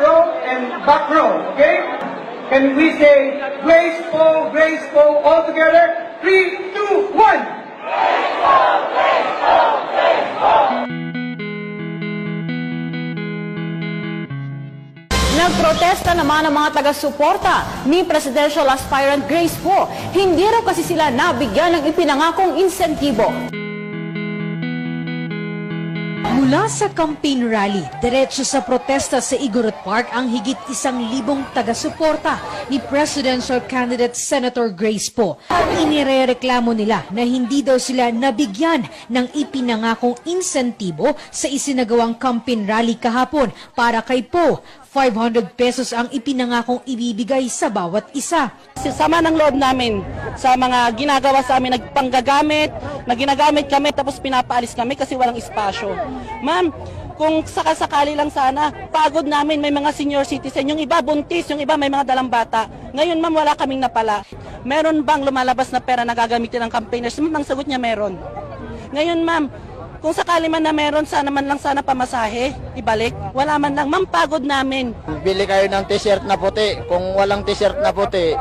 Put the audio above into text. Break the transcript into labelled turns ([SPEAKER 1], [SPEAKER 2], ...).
[SPEAKER 1] row and back row, okay? Can we say graceful, graceful all together? 3, 2, 1! Graceful, graceful, graceful!
[SPEAKER 2] Nagprotesta naman ang mga taga-suporta ni Presidential Aspirant Grace Poe. Hindi raw kasi sila nabigyan ng ipinangakong insentibo.
[SPEAKER 3] Mula sa campaign rally, diretso sa protesta sa Igorot Park ang higit 1,000 taga-suporta ni Presidential Candidate Senator Grace Poe. Inirereklamo nila na hindi daw sila nabigyan ng ipinangakong insentibo sa isinagawang campaign rally kahapon. Para kay Poe, 500 pesos ang ipinangakong ibibigay sa bawat isa.
[SPEAKER 4] Sama ng loob namin sa mga ginagawa sa amin, nagpanggagamit, na ginagamit kami tapos pinapaalis kami kasi walang espasyo. Ma'am, kung sakasakali lang sana, pagod namin, may mga senior citizen, yung iba buntis, yung iba may mga dalang bata. Ngayon ma'am, wala kaming napala. Meron bang lumalabas na pera na gagamitin ng campaigners? Ma'am, ang sagot niya meron. Ngayon ma'am, kung sakali man na meron, sana man lang sana pamasahe, ibalik. Wala man lang, ma'am, pagod namin.
[SPEAKER 5] Bili kayo ng t-shirt na puti. Kung walang t-shirt na puti,